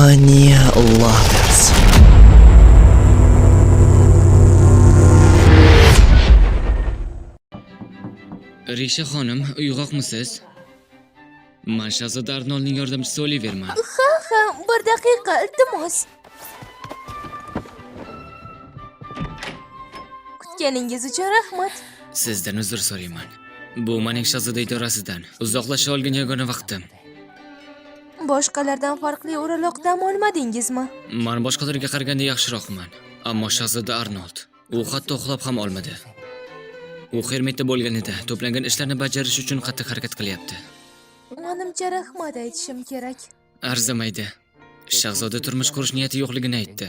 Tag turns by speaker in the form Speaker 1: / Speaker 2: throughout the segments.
Speaker 1: Anya Lovers.
Speaker 2: Risha xonim, uyg'oqmisiz? Men Shahzoda Arnoldning yordamchisi Oliverman.
Speaker 3: Ha, bir daqiqa, iltimos. Kutganingiz uchun rahmat.
Speaker 2: Sizdan uzr so'rayman. Bu mening Shahzoda idorasidan uzoqlasha olgan yagona vaqtim.
Speaker 3: Boshqalardan farqli o'raloqdan olmadingizmi?
Speaker 2: Men boshqalarga qaraganda yaxshiroqman, ammo Shahzoda Arnold u hatto uxlab ham olmadi. U xizmatda bo'lganida to'plangan ishlarni bajarish uchun qattiq harakat qilyapti.
Speaker 3: Menimcha rahmat aytishim kerak.
Speaker 2: Arzimaydi. Shahzoda turmush qurish niyati yo'qligini aytdi.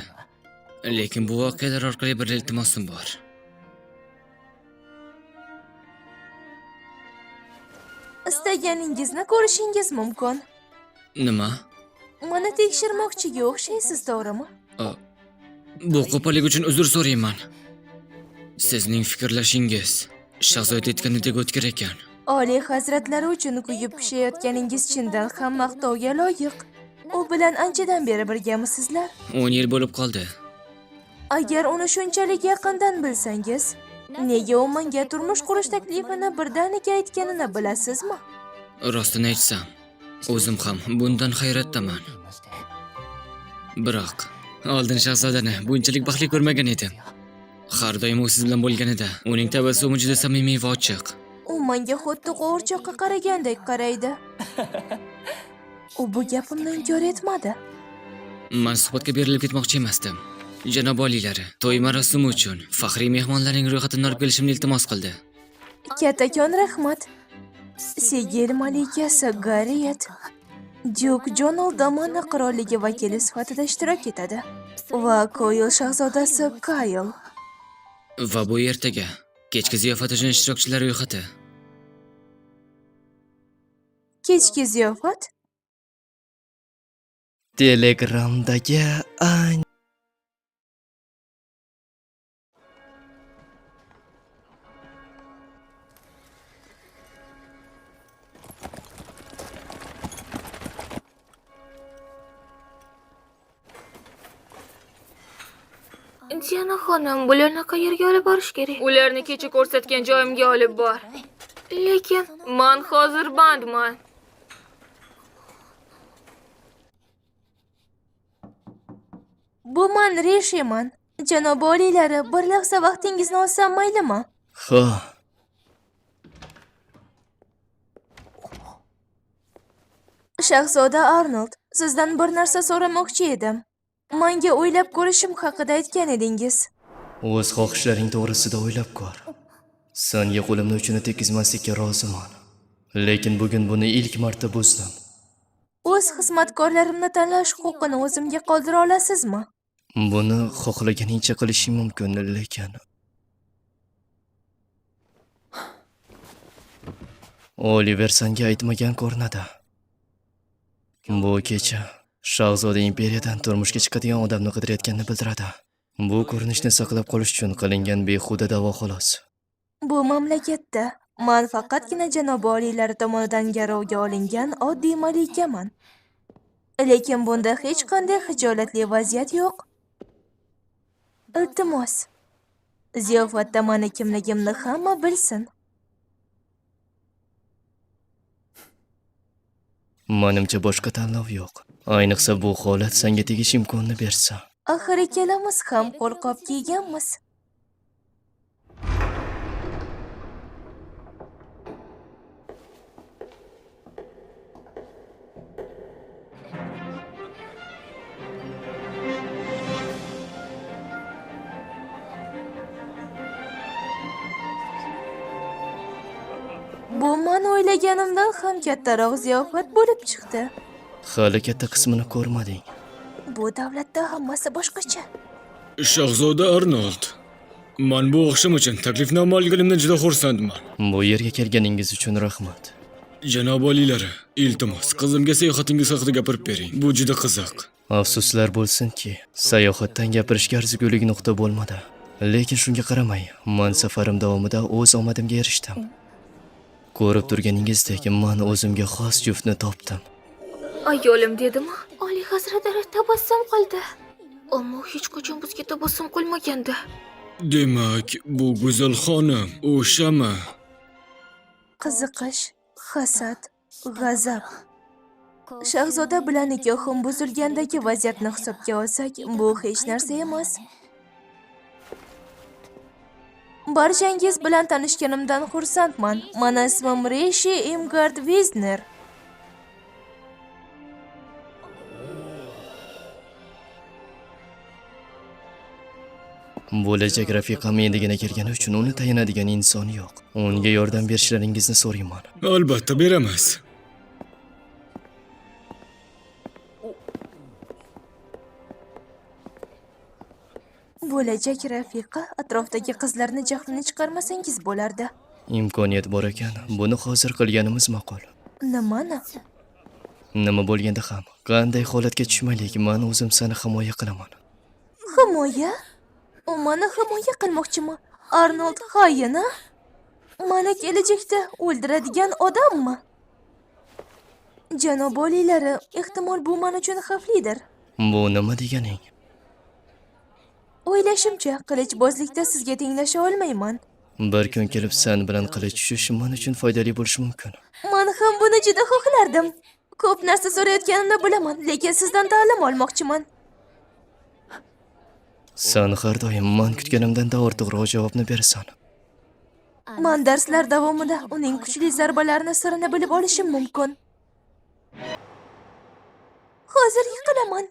Speaker 2: Lekin bu voqealar orqali bir iltimosim bor.
Speaker 3: Istaganingizni ko'rishingiz mumkin.
Speaker 2: Nima?
Speaker 3: Meni tekshirmoqchiga o'xshaysiz, to'g'rimi?
Speaker 2: Bu qo'pollik uchun uzr so'rayman. Sizning fikrlashingiz Shahzoda aytganidek o'tkir ekan.
Speaker 3: Oliy hazratlari uchun kuyib pishayotganingiz chindan ham maqtovga loyiq. U bilan anchadan beri birgamisizlar?
Speaker 2: 10 yil bo'lib qoldi.
Speaker 3: Agar uni shunchalik yaqindan bilsangiz, nega u menga turmush qurish taklifini birdaniga aytganini bilasizmi?
Speaker 2: Rostini aytsam, o'zim ham bundan hayratdaman. Biroq oldin Shahzodani bunchalik baxtli ko'rmagan edim. Har doim u siz bilan bo'lganida uning tabassumi juda samimiy va ochiq.
Speaker 3: U menga xuddi qo'g'irchoqqa qaragandek qaraydi. U bu gapimni inkor etmadi.
Speaker 2: Men suhbatga berilib ketmoqchi emasdim. Janob oliylari, to'y marosimi uchun faxriy mehmonlarning ro'yxatini olib kelishimni iltimos qildi.
Speaker 3: Kattakon rahmat. Sigir malikasi Garriet Duke John Aldamona qirolligi vakili sifatida ishtirok etadi va Koyl shahzodasi Kyle.
Speaker 2: Va bu ertaga kechki ziyofat uchun ishtirokchilar ro'yxati.
Speaker 3: Kechki ziyofat?
Speaker 1: Telegramdagi
Speaker 4: Diana xonim, bularni qayerga olib borish kerak? Ularni kecha ko'rsatgan joyimga olib bor. Lekin men hozir bandman.
Speaker 3: Bu men Rishiman. Janob oliylari, bir lahza vaqtingizni olsam maylimi?
Speaker 1: Ha.
Speaker 3: Shahzoda Arnold, sizdan bir narsa so'ramoqchi edim. Menga o'ylab ko'rishim haqida aytgan edingiz.
Speaker 1: O'z xohishlaring to'g'risida o'ylab ko'r. Senga qo'limni uchini tekizmaslikka roziman. Lekin bugun buni ilk marta buzdim.
Speaker 3: O'z xizmatkorlarimni tanlash huquqini o'zimga qoldira olasizmi?
Speaker 1: Buni xohlaganingcha qilishing mumkin, lekin Oliver senga aytmagan ko'rinadi. Bu kecha Shahzoda imperiyadan turmushga chiqadigan odamni qidirayotganini bildiradi. Bu ko'rinishni saqlab qolish uchun qilingan behuda da'vo xolos.
Speaker 3: Bu mamlakatda men faqatgina janob oliylari tomonidan garovga olingan oddiy malikaman. Lekin bunda hech qanday xijolatli vaziyat yo'q. Iltimos, ziyofatda meni kimligimni hamma bilsin.
Speaker 1: Menimcha boshqa tanlov yo'q. Ayniqsa bu holat senga tegish imkonini bersa.
Speaker 3: Axir ikkalamiz ham qo'lqop kiyganmiz. Bu men o'ylaganimdan ham kattaroq ziyofat bo'lib chiqdi.
Speaker 1: Hali katta qismini ko'rmading.
Speaker 3: Bu davlatda hammasi boshqacha.
Speaker 2: Shahzoda Arnold, men bu o'xsham uchun taklifnoma olganimdan juda xursandman.
Speaker 1: Bu yerga kelganingiz uchun rahmat.
Speaker 2: Janob oliylari, iltimos, qizimga sayohatingiz haqida gapirib bering. Bu juda qiziq.
Speaker 1: Afsuslar bo'lsinki, sayohatdan gapirishga arzigulik nuqta bo'lmadi. Lekin shunga qaramay, men safarim davomida o'z omadimga erishdim. Ko'rib turganingizdek, men o'zimga xos juftni topdim.
Speaker 4: Ayolim dedimi? Oliy hazratlari tabassum qildi. Ammo hech qachon bizga tabassum qilmagandi.
Speaker 2: Demak, bu go'zal xonim o'shami?
Speaker 3: Qiziqish, hasad, g'azab. Shahzoda bilan nikohim buzilgandagi vaziyatni hisobga olsak, bu hech narsa emas. Barchangiz bilan tanishganimdan xursandman. Mani ismim Rishi Imgard Wisner.
Speaker 1: Bo'lajak rafiqam endigina kelgani uchun uni tayanadigan inson yo'q. Unga yordam berishlaringizni so'rayman.
Speaker 2: Albatta beramiz.
Speaker 3: Bo'lajak rafiqa, atrofdagi qizlarni jahlini chiqarmasangiz bo'lardi.
Speaker 1: Imkoniyat bor ekan, buni hozir qilganimiz ma'qul.
Speaker 3: Nimani?
Speaker 1: Nima bo'lganda ham, qanday holatga tushmaylik, men o'zim seni himoya qilaman.
Speaker 3: Himoya? U meni himoya qilmoqchimi? Arnold xoin, a? Meni kelajakda o'ldiradigan odammi? Janob oliylari, ehtimol bu men uchun xavflidir.
Speaker 1: Bu nima deganing?
Speaker 3: O'ylashimcha, qilichbozlikda sizga tenglasha olmayman.
Speaker 1: Bir kun kelib sen bilan qilich tushish men uchun foydali bo'lishi mumkin.
Speaker 3: Men ham buni juda xohlardim. Ko'p narsa so'rayotganimni bilaman, lekin sizdan ta'lim olmoqchiman.
Speaker 1: Sen har doim men kutganimdan ortiqroq javobni berasan.
Speaker 3: Men darslar davomida uning kuchli zarbalarini sirini bilib olishim mumkin. Hozir yiqilaman.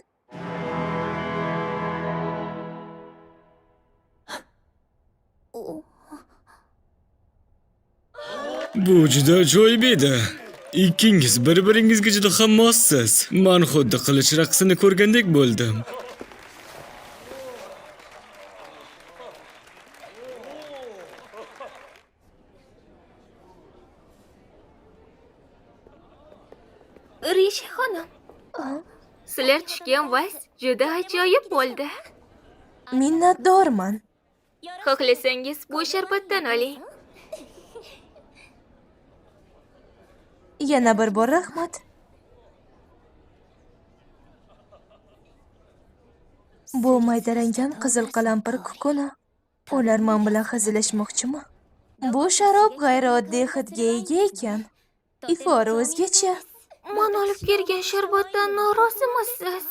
Speaker 2: Bu juda ajoyib edi. Ikkingiz bir-biringizga juda ham mossiz. Men xuddi qilich raqsini ko'rgandek bo'ldim.
Speaker 4: Rishi xonim, sizlar tushgan vaqt juda ajoyib bo'ldi.
Speaker 3: Minnatdorman.
Speaker 4: Xohlasangiz bu sharbatdan oling.
Speaker 3: Yana bir bor rahmat. Bu maydalangan qizil qalampir kukuni. Ular men bilan hazillashmoqchimi? Bu sharob g'ayrioddiy hidga ega ekan. Ifori o'zgacha.
Speaker 4: Men olib kelgan sharbatdan norozimisiz?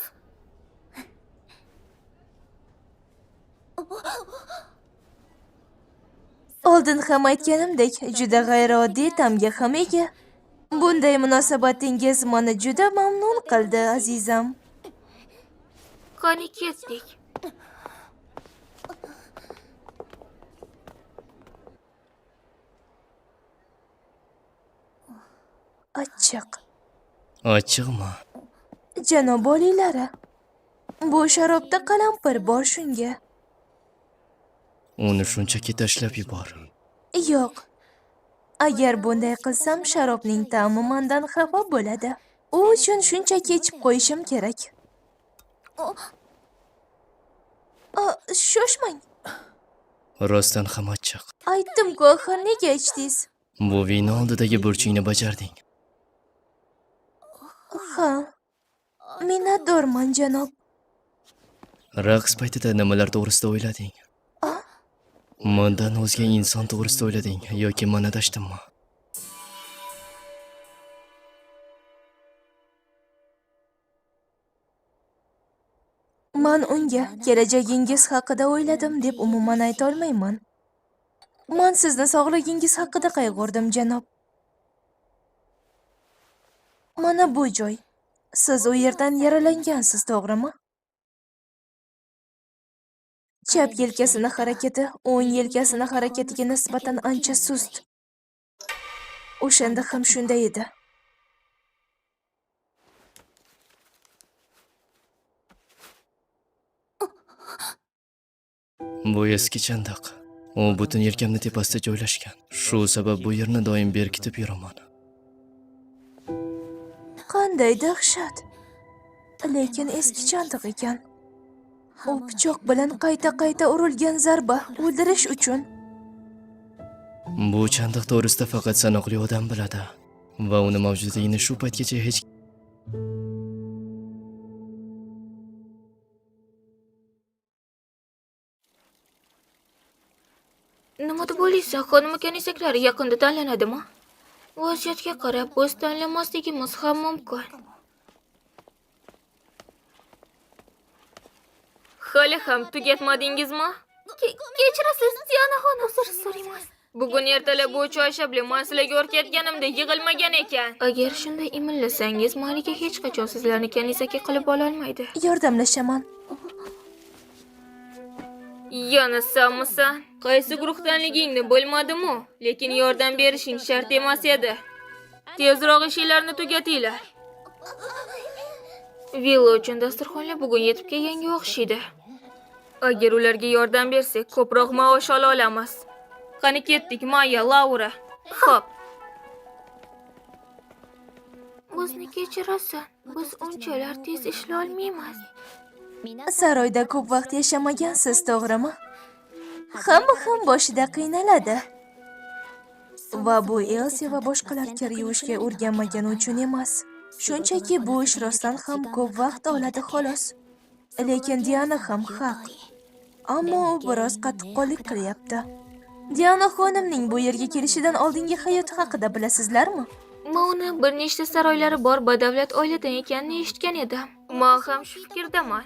Speaker 3: Oldin ham aytganimdek, juda g'ayrioddiy ta'mga ham ega. Bunday munosabatingiz meni juda mamnun qildi, azizam.
Speaker 4: Qani ketdik.
Speaker 3: Achchiq.
Speaker 1: Achchiqmi?
Speaker 3: Janob oliylari, bu sharobda qalampir bor shunga.
Speaker 1: Uni shunchaki tashlab yubor.
Speaker 3: Yo'q. Agar bunday qilsam, sharobning ta'mi mendan xafa bo'ladi. U uchun shunchaki ichib qo'yishim kerak. Shoshmang.
Speaker 1: Rostdan ham achchiq.
Speaker 3: Aytdim-ku, axir nega ichdingiz?
Speaker 1: Bu vino oldidagi burchingni bajarding.
Speaker 3: Ha. Minnatdorman, janob.
Speaker 1: Raqs paytida nimalar to'g'risida o'ylading? Mendan o'zga inson to'g'risida o'ylading yoki meni adashdimmi?
Speaker 3: Men unga kelajagingiz haqida o'yladim deb umuman ayta olmayman. Men sizni sog'ligingiz haqida qayg'urdim, janob. Mana bu joy. Siz u yerdan yaralangansiz, to'g'rimi? Chap yelkasini harakati o'ng yelkasini harakatiga nisbatan ancha sust. O'shanda ham shunday edi.
Speaker 1: Bu eski chandiq. U butun yelkamni tepasida joylashgan. Shu sabab bu yerni doim berkitib yuraman.
Speaker 3: Qanday dahshat. Lekin eski chandiq ekan. U pichoq bilan qayta-qayta urilgan zarba o'ldirish uchun.
Speaker 1: Bu chandiq to'g'risida faqat sanoqli odam biladi va uni mavjudligini shu paytgacha hech
Speaker 4: Nima deb o'ylaysan? Xonim kanisaklari yaqinda tanlanadimi? Vaziyatga qarab biz tanlamasligimiz ham mumkin. Hali ham tugatmadingizmi? Kechirasiz, Diana xonim, uzr so'raymiz. Bugun ertalab bu choyshabli men sizlarga o'rgatganimda yig'ilmagan ekan. Agar shunday imillasangiz, Malika hech qachon sizlarni kanisaga qilib ola olmaydi.
Speaker 3: Yordamlashaman.
Speaker 4: Yana sanmisan? Qaysi guruhdanligingni bilmadim-u, lekin yordam berishing shart emas edi. Tezroq ishlarni tugatinglar. Villa uchun dasturxonlar bugun yetib kelganga o'xshaydi. Agar ularga yordam bersak, ko'proq maosh ola olamiz. Qani ketdik, Maya, Laura. Xo'p. Bizni kechirasan. Biz unchalar tez ishlay olmaymiz.
Speaker 3: Saroyda ko'p vaqt yashamagansiz, to'g'rimi? Hamma ham boshida qiynaladi. Va bu Elsie va boshqalar kir yuvishga o'rganmagani uchun emas. Shunchaki bu ish rostdan ham ko'p vaqt oladi xolos. Lekin Diana ham haq. Ammo u biroz qattiqqo'llik qilyapti. Diana xonimning bu yerga kelishidan oldingi hayoti haqida bilasizlarmi?
Speaker 4: Men uni bir nechta saroylari bor badavlat oiladan ekanini eshitgan edim. Men ham shu fikrdaman.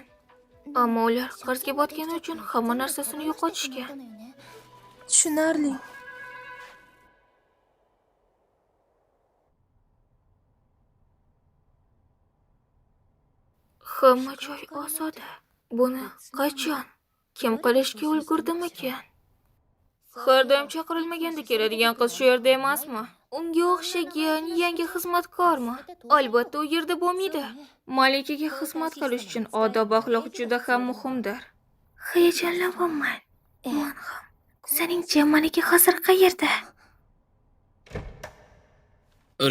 Speaker 4: Ammo ular qarzga botgani uchun hamma narsasini yo'qotishgan.
Speaker 3: Tushunarli.
Speaker 4: Hamma joy ozoda. Buni qachon? Kim qilishga ulgurdimikan? Har doim chaqirilmaganda keladigan qiz shu yerda emasmi? Unga o'xshagan yangi xizmatkormi? Albatta u yerda bo'lmaydi. Malikaga xizmat qilish uchun odob axloq juda ham muhimdir. Hayajonlanmayman. Men ham. Seningcha Malika hozir qayerda?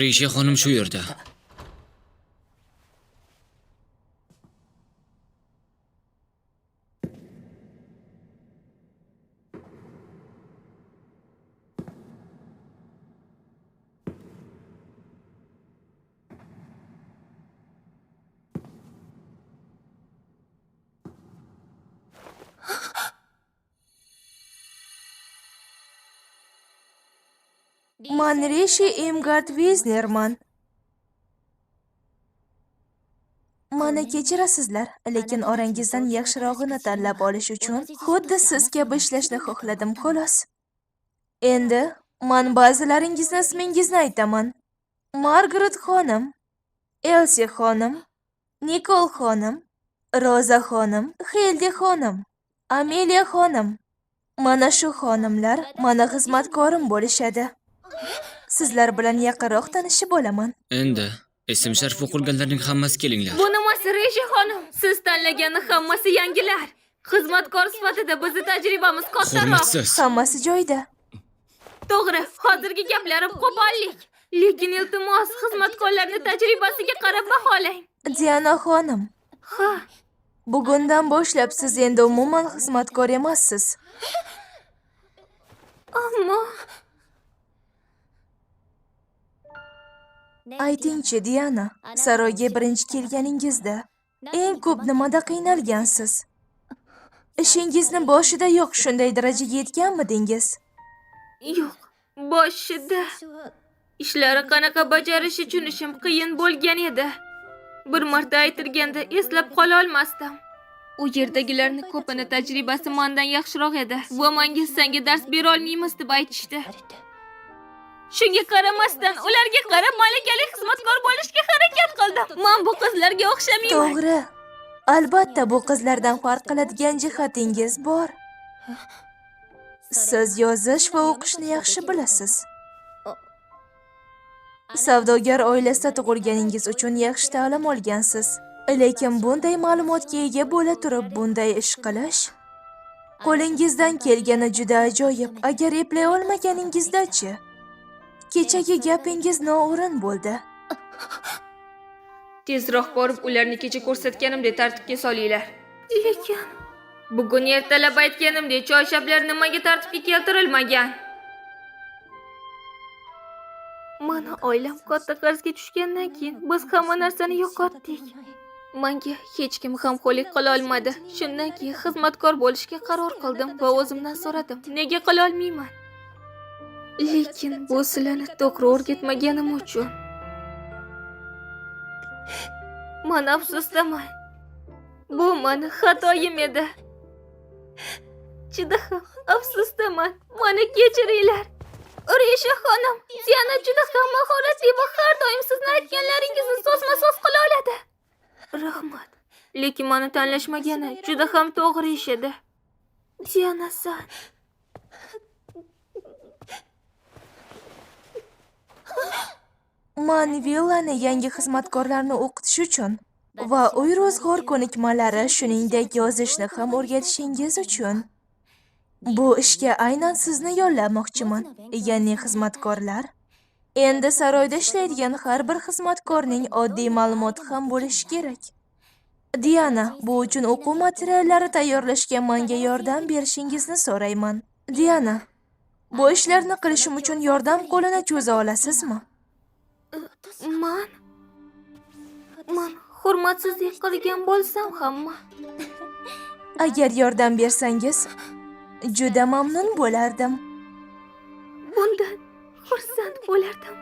Speaker 2: Risha xonim shu yerda.
Speaker 3: Man Rishi Imgard Wisnerman. Mani kechirasizlar, lekin orangizdan yaxshirog'ini tanlab olish uchun xuddi siz kabi ishlashni xohladim xolos. Endi men ba'zilaringizni ismingizni aytaman. Margaret xonim, Elsie xonim, Nicole xonim, Roza xonim, Hildi xonim, Amelia xonim. Mana shu xonimlar meni xizmatkorim bo'lishadi. Sizlar bilan yaqinroq tanishib olaman.
Speaker 2: Endi ism sharif o'qilganlarning hammasi kelinglar.
Speaker 4: Bu nimasi Reja xonim? Siz tanlaganning hammasi yangilar. Xizmatkor sifatida bizning tajribamiz kattaroq.
Speaker 2: Hurmatsiz.
Speaker 3: Hammasi joyida.
Speaker 4: To'g'ri, hozirgi gaplarim qo'pollik. Lekin iltimos, xizmatkorlarning tajribasiga qarab baholang.
Speaker 3: Diana xonim,
Speaker 4: Ha,
Speaker 3: bugundan boshlab siz endi umuman xizmatkor emassiz.
Speaker 4: ammo
Speaker 3: Aytingchi Diana, saroyga birinchi kelganingizda eng ko'p nimada qiynalgansiz? Ishingizni boshida yo'q shunday darajaga yetganmidingiz?
Speaker 4: yo'q, boshida ishlari qanaqa bajarish uchun ishim qiyin bo'lgan edi. Bir marta aytilganda eslab qola olmasdim. U yerdagilarning ko'pini tajribasi mendan yaxshiroq edi. Va menga senga dars bera olmaymiz deb aytishdi. Shunga qaramasdan ularga qarab malakali xizmatkor bo'lishga harakat qildim. Men bu qizlarga o'xshamayman.
Speaker 3: To'g'ri. Albatta bu qizlardan farq qiladigan jihatingiz bor. Siz yozish va o'qishni yaxshi bilasiz. Savdogar oilasida tug'ilganingiz uchun yaxshi ta'lim olgansiz. Lekin bunday ma'lumotga ega bo'la turib bunday ish qilish qo'lingizdan kelgani juda ajoyib. Agar eplay olmaganingizda-chi? Kechagi gapingiz noo'rin bo'ldi.
Speaker 4: Tezroq borib ularni kecha ko'rsatganimdek tartibga solinglar. Lekin bugun ertalab aytganimdek choyshablar nimaga tartibga keltirilmagan? Mana oilam katta qarzga tushgandan keyin biz hamma narsani yo'qotdik. Menga hech kim g'amxo'rlik qila olmadi. Shundan keyin xizmatkor bo'lishga qaror qildim va o'zimdan so'radim, nega qila olmayman? Lekin bu sizlarni to'g'ri o'rgatmaganim uchun. Men afsusdaman. Bu meni xatoyim edi. Juda ham afsusdaman. Meni kechiringlar. Urisha xonim, Diana juda ham mahoratli va har doim sizni aytganlaringizni so'zma-so'z qila oladi. Rahmat. Lekin meni tanlashmagani juda ham to'g'ri ish edi. Diana-san.
Speaker 3: Man villani yangi xizmatkorlarni o'qitish uchun va uy ro'zg'or ko'nikmalari, shuningdek yozishni ham o'rgatishingiz uchun bu ishga aynan sizni yollamoqchiman. Ya'ni xizmatkorlar. Endi saroyda ishlaydigan har bir xizmatkorning oddiy ma'lumoti ham bo'lishi kerak. Diana, bu uchun o'quv materiallari tayyorlashga menga yordam berishingizni so'rayman. Diana, bu ishlarni qilishim uchun yordam qo'lini cho'za olasizmi?
Speaker 4: Man hurmatsizlik qilgan bo'lsam hamma.
Speaker 3: Agar yordam bersangiz, juda mamnun bo'lardim.
Speaker 4: Bundan xursand bo'lardim.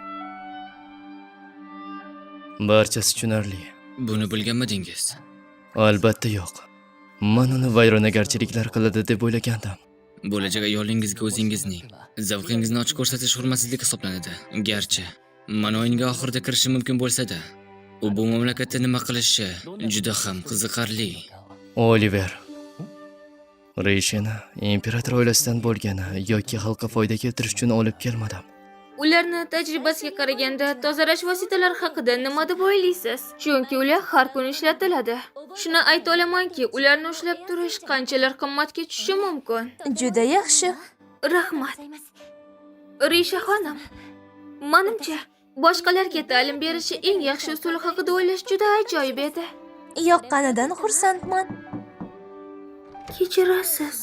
Speaker 1: Barchasi tushunarli.
Speaker 2: Buni bilganmidingiz?
Speaker 1: Albatta yo'q. Men uni vayronagarchiliklar qiladi deb o'ylagandim.
Speaker 2: Bo'lajak ayolingizga o'zingizning zavqingizni ochiq ko'rsatish hurmatsizlik hisoblanadi. Garchi mana o'yinga oxirida kirishi mumkin bo'lsa-da, u bu mamlakatda nima qilishi juda ham qiziqarli.
Speaker 1: Oliver. Rishini imperator oilasidan bo'lgani yoki xalqqa foyda keltirish uchun olib kelmadim.
Speaker 4: Ularni tajribasiga qaraganda tozalash vositalari haqida nima deb o'ylaysiz? Chunki ular har kun ishlatiladi. Shuni ayta olamanki, ularni ushlab turish qanchalar qimmatga tushishi mumkin.
Speaker 3: Juda yaxshi.
Speaker 4: Rahmat. Risha xonim, menimcha boshqalarga ta'lim berishi eng yaxshi usul haqida o'ylash juda ajoyib edi.
Speaker 3: Yoqqanidan xursandman.
Speaker 4: Kechirasiz.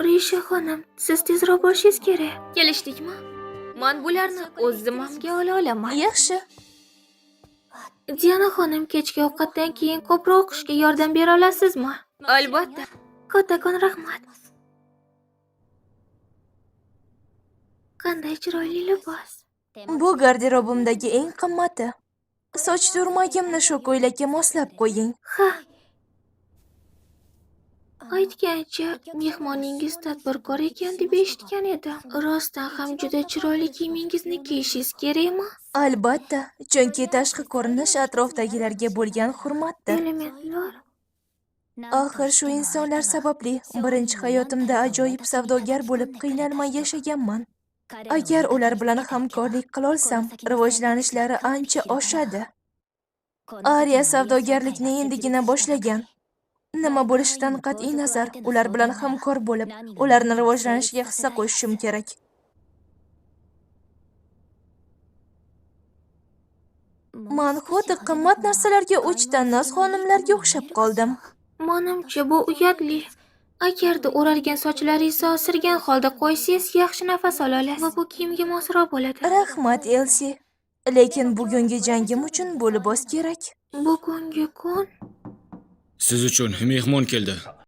Speaker 4: Risha xonim, siz tezroq borishingiz kerak. Kelishdikmi? Men bularni o'z zimmamga ola olaman.
Speaker 3: Yaxshi.
Speaker 4: Diana xonim, kechki ovqatdan keyin ko'proq o'qishga yordam bera olasizmi? Albatta. Kattakon rahmat. Qanday chiroyli libos.
Speaker 3: Bu garderobimdagi eng qimmati. Soch turmagimni shu ko'ylakka moslab qo'ying.
Speaker 4: Ha. Aytgancha, mehmoningiz tadbirkor ekan deb eshitgan edim. Rostdan ham juda chiroyli kiyimingizni kiyishingiz kerakmi?
Speaker 3: Albatta, chunki tashqi ko'rinish atrofdagilarga bo'lgan hurmatdir.
Speaker 4: Elementlar.
Speaker 3: Axir shu insonlar sababli birinchi hayotimda ajoyib savdogar bo'lib qiynalmay yashaganman. Agar ular bilan hamkorlik qila olsam, rivojlanishlari ancha oshadi. Arya savdogarlikni endigina boshlagan. Nima bo'lishidan qat'iy nazar, ular bilan hamkor bo'lib, ularni rivojlanishiga hissa qo'shishim kerak. Men xuddi qimmat narsalarga o'chdan noz xonimlarga o'xshab qoldim.
Speaker 4: Menimcha bu uyatli. Agarda o'ralgan sochlaringizni osirgan holda qo'ysangiz, yaxshi nafas ola olasiz va bu kiyimga mosroq bo'ladi.
Speaker 3: Rahmat, Elsie. Lekin bugungi jangim uchun bu libos kerak.
Speaker 4: Bugungi kun
Speaker 2: Siz uchun mehmon keldi.